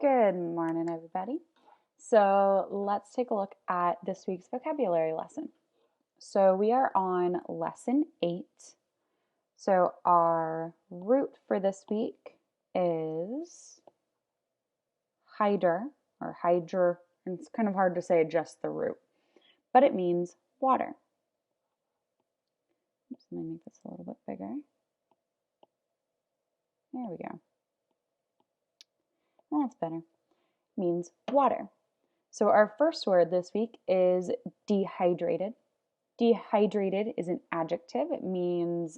Good morning, everybody. So let's take a look at this week's vocabulary lesson. So we are on lesson 8. So our root for this week is hydr or hydr. It's kind of hard to say just the root, but it means water. Oops, let me make this a little bit bigger. There we go. That's better. It means water. So our first word this week is dehydrated. Dehydrated is an adjective. It means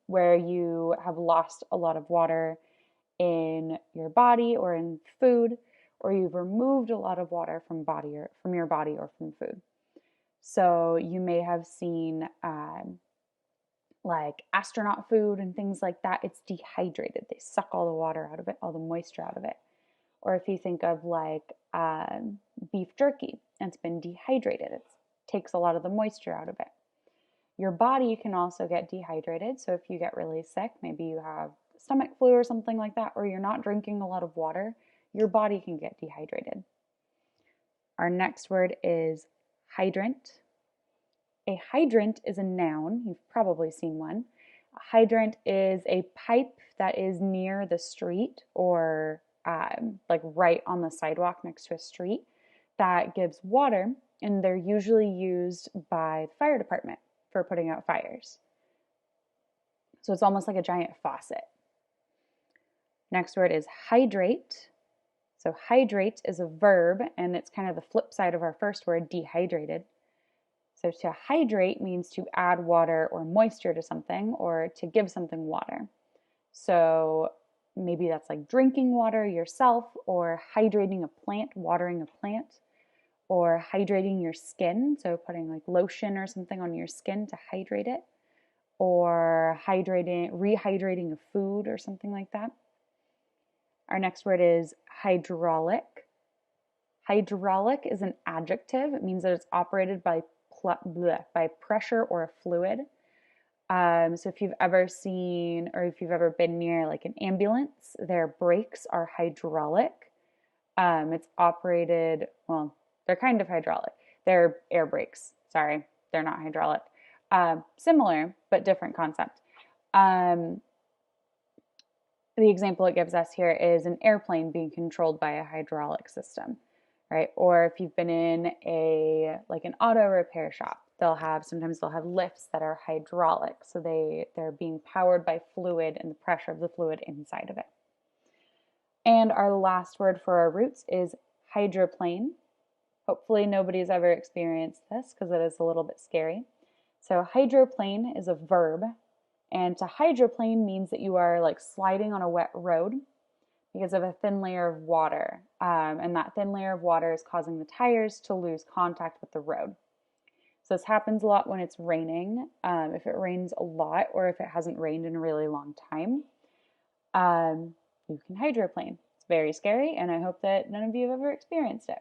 where you have lost a lot of water in your body or in food, or you've removed a lot of water from your body or from food. So you may have seen like astronaut food and things like that. It's dehydrated. They suck all the water out of it, all the moisture out of it. Or if you think of like beef jerky, it's been dehydrated. It takes a lot of the moisture out of it. Your body can also get dehydrated. So if you get really sick, maybe you have stomach flu or something like that, or you're not drinking a lot of water, your body can get dehydrated. Our next word is hydrant. A hydrant is a noun. You've probably seen one. A hydrant is a pipe that is near the street or like right on the sidewalk next to a street that gives water, and they're usually used by the fire department for putting out fires. So it's almost like a giant faucet. Next word is hydrate. So hydrate is a verb, and it's kind of the flip side of our first word, dehydrated. So to hydrate means to add water or moisture to something or to give something water. So maybe that's like drinking water yourself or hydrating a plant, watering a plant, or hydrating your skin. So putting like lotion or something on your skin to hydrate it, or rehydrating a food or something like that. Our next word is hydraulic. Hydraulic is an adjective. It means that it's operated by pressure or a fluid. So if you've ever seen or if you've ever been near like an ambulance, their brakes are hydraulic. It's operated, well, they're kind of hydraulic. They're air brakes. Sorry, they're not hydraulic. Similar, but different concept. The example it gives us here is an airplane being controlled by a hydraulic system, right? Or if you've been in an auto repair shop, sometimes they'll have lifts that are hydraulic. So they're being powered by fluid and the pressure of the fluid inside of it. And our last word for our roots is hydroplane. Hopefully nobody's ever experienced this because it is a little bit scary. So hydroplane is a verb, and to hydroplane means that you are like sliding on a wet road because of a thin layer of water. And that thin layer of water is causing the tires to lose contact with the road. So this happens a lot when it's raining. If it rains a lot or if it hasn't rained in a really long time, you can hydroplane. It's very scary, and I hope that none of you have ever experienced it.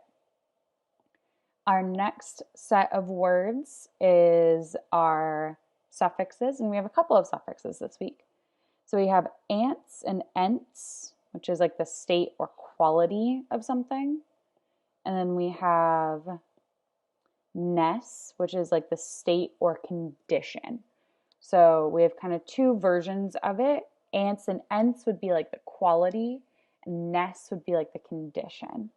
Our next set of words is our suffixes, and we have a couple of suffixes this week. So we have ants and ents, which is like the state or quality of something. And then we have ness, which is like the state or condition. So we have kind of two versions of it. Ants and ents would be like the quality, and ness would be like the condition.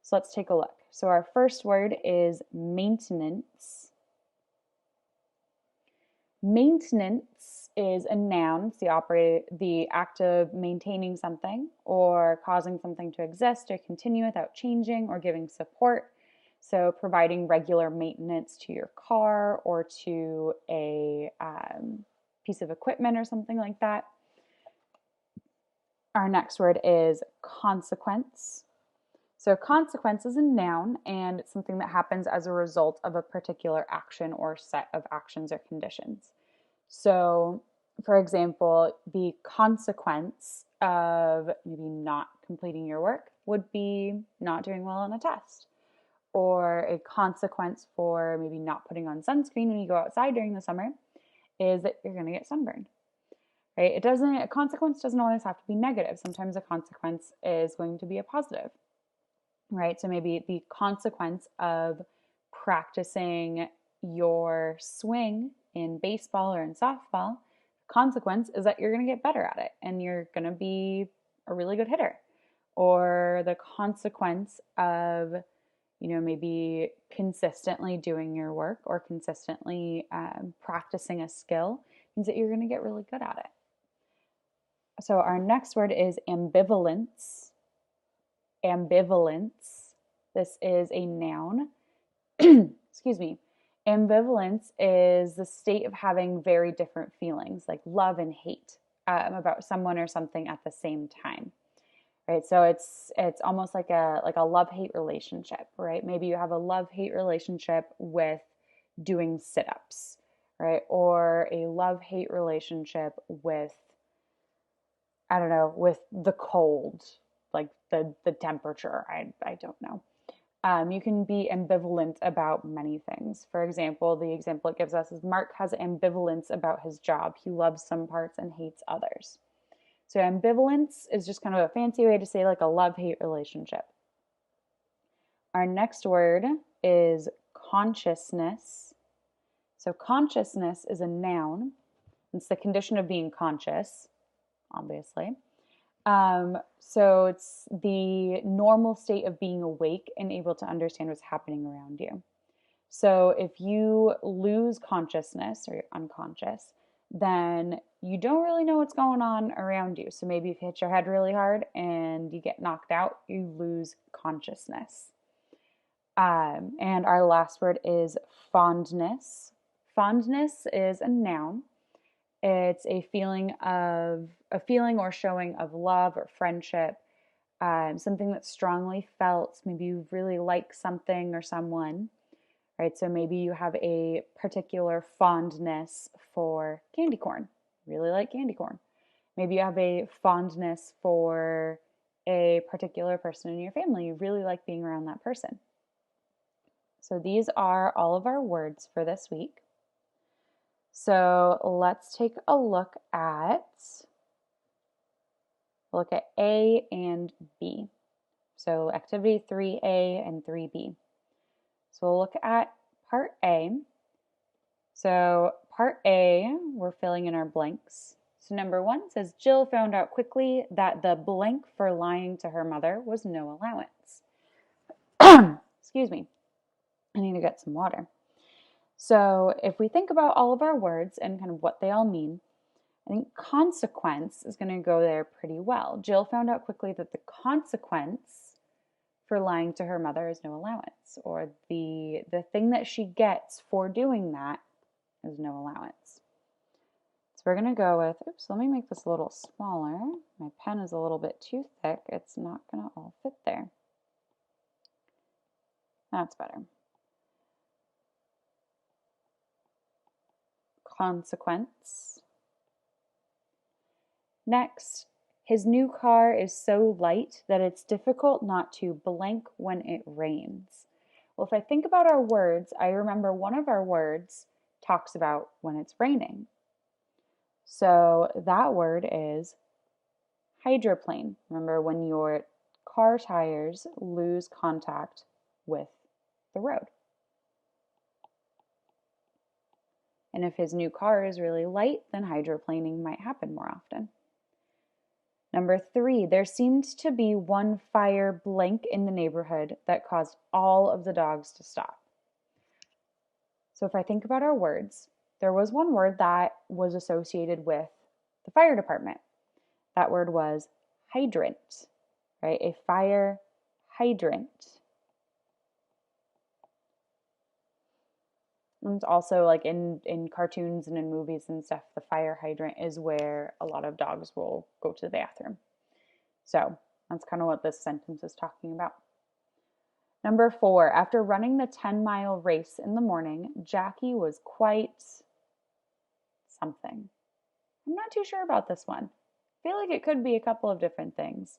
So let's take a look. So our first word is maintenance. Maintenance is a noun. It's the act of maintaining something or causing something to exist or continue without changing or giving support. So providing regular maintenance to your car or to a piece of equipment or something like that. Our next word is consequence. So consequence is a noun, and it's something that happens as a result of a particular action or set of actions or conditions. So, for example, the consequence of maybe not completing your work would be not doing well on a test. Or a consequence for maybe not putting on sunscreen when you go outside during the summer is that you're going to get sunburned. right? A consequence doesn't always have to be negative. Sometimes a consequence is going to be a positive, right? So maybe the consequence of practicing your swing in baseball or in softball, consequence is that you're going to get better at it and you're going to be a really good hitter. Or the consequence of, maybe consistently doing your work or consistently practicing a skill means that you're going to get really good at it. So our next word is ambivalence. Ambivalence. This is a noun. Excuse me. Ambivalence is the state of having very different feelings, like love and hate, about someone or something at the same time. Right? So it's almost like a love-hate relationship, right? Maybe you have a love-hate relationship with doing sit-ups, right? Or a love-hate relationship with, I don't know, with the cold, like the temperature. I don't know. You can be ambivalent about many things. For example, the example it gives us is Mark has ambivalence about his job. He loves some parts and hates others. So ambivalence is just kind of a fancy way to say like a love-hate relationship. Our next word is consciousness. So consciousness is a noun. It's the condition of being conscious, obviously. So it's the normal state of being awake and able to understand what's happening around you. So if you lose consciousness or you're unconscious, then you don't really know what's going on around you. So maybe if you hit your head really hard and you get knocked out, you lose consciousness. And our last word is fondness. Fondness is a noun. It's a feeling or showing of love or friendship, something that's strongly felt. Maybe you really like something or someone, right? So maybe you have a particular fondness for candy corn. Really like candy corn. Maybe you have a fondness for a particular person in your family. You really like being around that person. So these are all of our words for this week. So let's take a look at A and B. So activity 3A and 3B. So we'll look at part A. So part A, we're filling in our blanks. So number 1 says, Jill found out quickly that the blank for lying to her mother was no allowance. Excuse me. I need to get some water. So if we think about all of our words and kind of what they all mean, I think consequence is going to go there pretty well. Jill found out quickly that the consequence for lying to her mother is no allowance, or the thing that she gets for doing that is no allowance. So we're going to go with, let me make this a little smaller. My pen is a little bit too thick. It's not going to all fit there. That's better. Consequence. Next, his new car is so light that it's difficult not to blank when it rains. Well, if I think about our words, I remember one of our words talks about when it's raining. So that word is hydroplane. Remember when your car tires lose contact with the road. And if his new car is really light, then hydroplaning might happen more often. Number 3, there seemed to be one fire blank in the neighborhood that caused all of the dogs to stop. So if I think about our words, there was one word that was associated with the fire department. That word was hydrant, right? A fire hydrant. And it's also like in cartoons and in movies and stuff, the fire hydrant is where a lot of dogs will go to the bathroom. So that's kind of what this sentence is talking about. Number 4, after running the 10-mile race in the morning, Jackie was quite something. I'm not too sure about this one. I feel like it could be a couple of different things.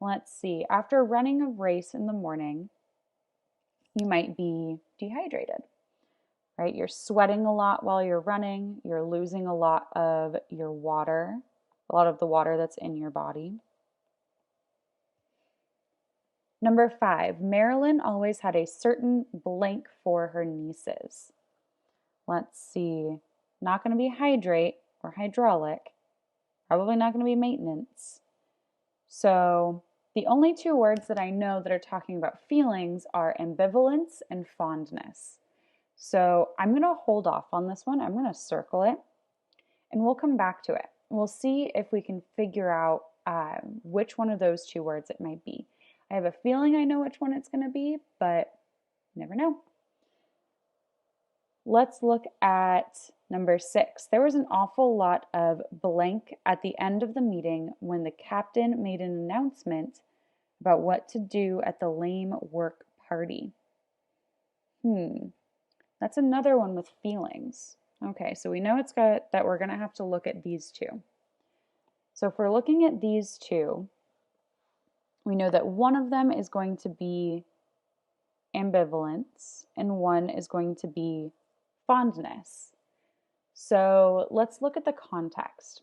Let's see. After running a race in the morning, you might be dehydrated. right? You're sweating a lot while you're running. You're losing a lot of your water, a lot of the water that's in your body. Number 5, Marilyn always had a certain blank for her nieces. Let's see. Not going to be hydrate or hydraulic. Probably not going to be maintenance. So the only 2 words that I know that are talking about feelings are ambivalence and fondness. So I'm going to hold off on this one. I'm going to circle it and we'll come back to it. We'll see if we can figure out which one of those 2 words it might be. I have a feeling I know which one it's going to be, but never know. Let's look at number 6. There was an awful lot of blank at the end of the meeting when the captain made an announcement about what to do at the lame work party. That's another one with feelings. Okay, so we know it's got that we're going to have to look at these 2. So if we're looking at these 2, we know that one of them is going to be ambivalence and one is going to be fondness. So let's look at the context.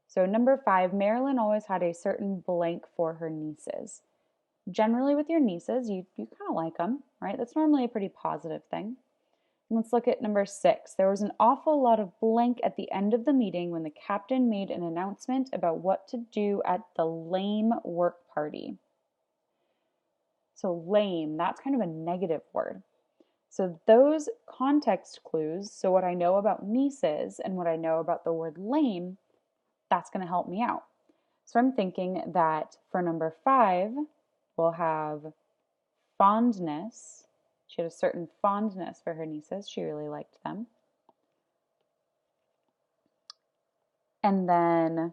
So number 5, Marilyn always had a certain blank for her nieces. Generally with your nieces, you kind of like them, right? That's normally a pretty positive thing. Let's look at number 6. There was an awful lot of blank at the end of the meeting when the captain made an announcement about what to do at the lame work party. So lame, that's kind of a negative word. So those context clues, so what I know about nieces and what I know about the word lame, that's going to help me out. So I'm thinking that for number 5, we'll have fondness. She had a certain fondness for her nieces. She really liked them. And then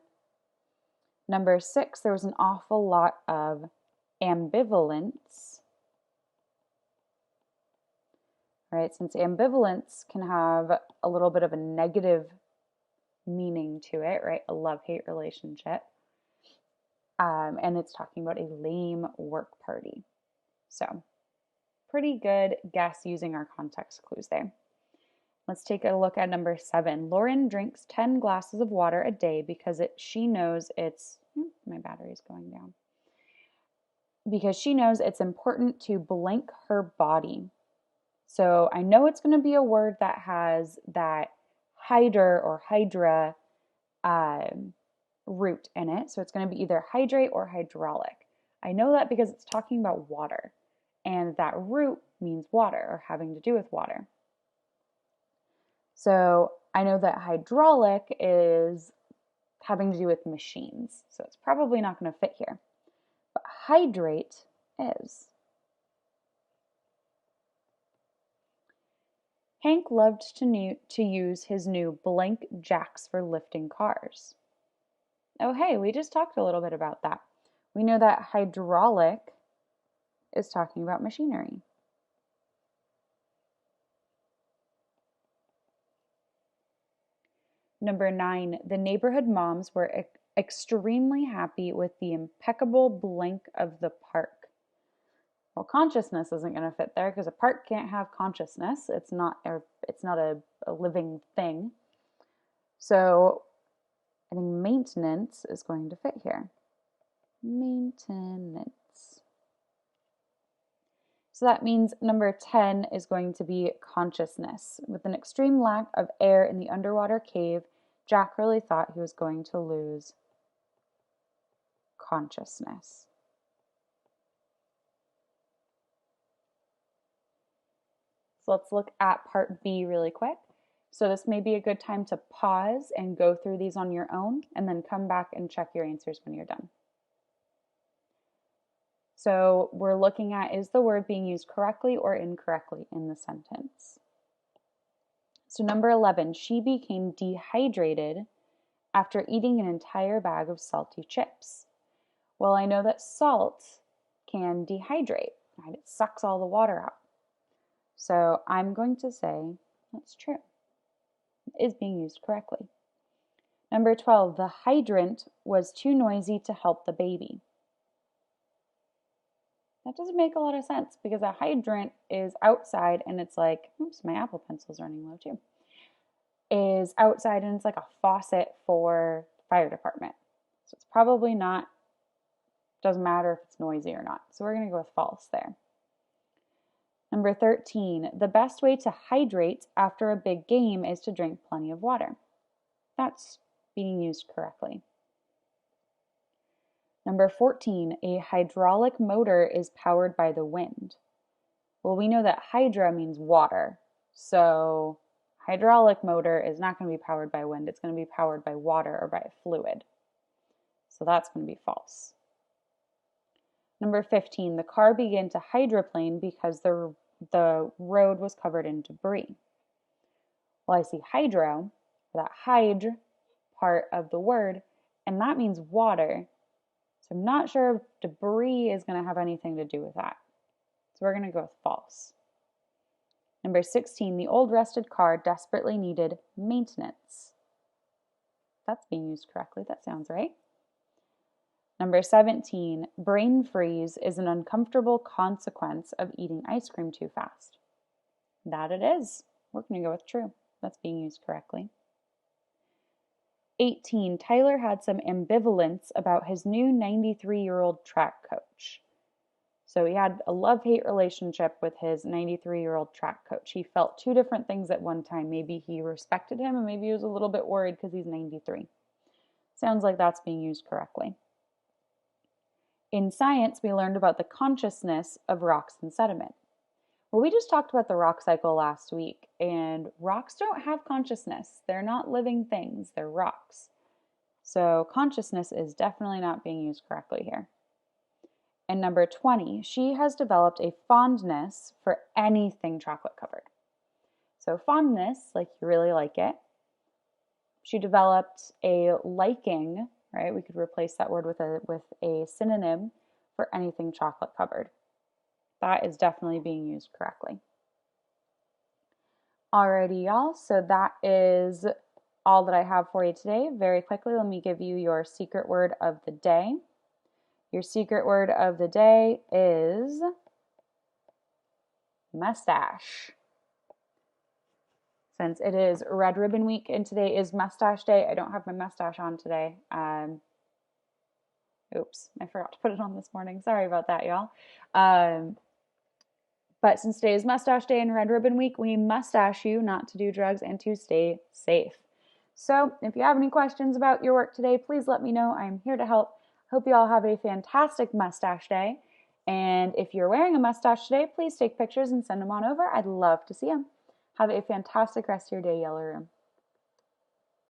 number 6, there was an awful lot of ambivalence. Right? Since ambivalence can have a little bit of a negative meaning to it, right? A love-hate relationship. And it's talking about a lame work party. So pretty good guess using our context clues there. Let's take a look at number 7. Lauren drinks 10 glasses of water a day because she knows it's, my battery's going down. Because she knows it's important to blank her body. So I know it's going to be a word that has that hydra or hydra root in it. So it's going to be either hydrate or hydraulic. I know that because it's talking about water. And that root means water or having to do with water. So I know that hydraulic is having to do with machines. So it's probably not going to fit here. But hydrate is. Hank loved to use his new blank jacks for lifting cars. Oh, hey, we just talked a little bit about that. We know that hydraulic is talking about machinery. Number 9, the neighborhood moms were extremely happy with the impeccable blank of the park. Well, consciousness isn't going to fit there because a park can't have consciousness. It's not a living thing. So I think maintenance is going to fit here. Maintenance. So that means number 10 is going to be consciousness. With an extreme lack of air in the underwater cave, Jack really thought he was going to lose consciousness. So let's look at part B really quick. So this may be a good time to pause and go through these on your own and then come back and check your answers when you're done. So we're looking at, is the word being used correctly or incorrectly in the sentence? So number 11, she became dehydrated after eating an entire bag of salty chips. Well, I know that salt can dehydrate, right? It sucks all the water out. So I'm going to say that's true. It is being used correctly. Number 12, the hydrant was too noisy to help the baby. That doesn't make a lot of sense because a hydrant is outside and it's like, oops, my Apple Pencil's running low too, is outside and it's like a faucet for fire department. So it's probably not, doesn't matter if it's noisy or not. So we're going to go with false there. Number 13, the best way to hydrate after a big game is to drink plenty of water. That's being used correctly. Number 14, a hydraulic motor is powered by the wind. Well, we know that hydra means water. So hydraulic motor is not going to be powered by wind. It's going to be powered by water or by a fluid. So that's going to be false. Number 15, the car began to hydroplane because the road was covered in debris. Well, I see hydro, that hyd part of the word, and that means water. So I'm not sure if debris is going to have anything to do with that. So we're going to go with false. Number 16, the old rusted car desperately needed maintenance. That's being used correctly. That sounds right. Number 17, brain freeze is an uncomfortable consequence of eating ice cream too fast. That it is. We're going to go with true. That's being used correctly. 18, Tyler had some ambivalence about his new 93-year-old track coach. So he had a love-hate relationship with his 93-year-old track coach. He felt two different things at one time. Maybe he respected him and maybe he was a little bit worried because he's 93. Sounds like that's being used correctly. In science, we learned about the consciousness of rocks and sediment. Well, we just talked about the rock cycle last week, and rocks don't have consciousness. They're not living things, they're rocks. So consciousness is definitely not being used correctly here. And number 20, she has developed a fondness for anything chocolate covered. So fondness, like you really like it. She developed a liking, right? We could replace that word with a synonym for anything chocolate covered. That is definitely being used correctly. Alrighty, y'all. So that is all that I have for you today. Very quickly, let me give you your secret word of the day. Your secret word of the day is mustache. Since it is Red Ribbon Week and today is Mustache Day, I don't have my mustache on today. Oops, I forgot to put it on this morning. Sorry about that, y'all. But since today is Mustache Day and Red Ribbon Week, we mustache you not to do drugs and to stay safe. So if you have any questions about your work today, please let me know. I'm here to help. Hope you all have a fantastic Mustache Day. And if you're wearing a mustache today, please take pictures and send them on over. I'd love to see them. Have a fantastic rest of your day, Yellow Room.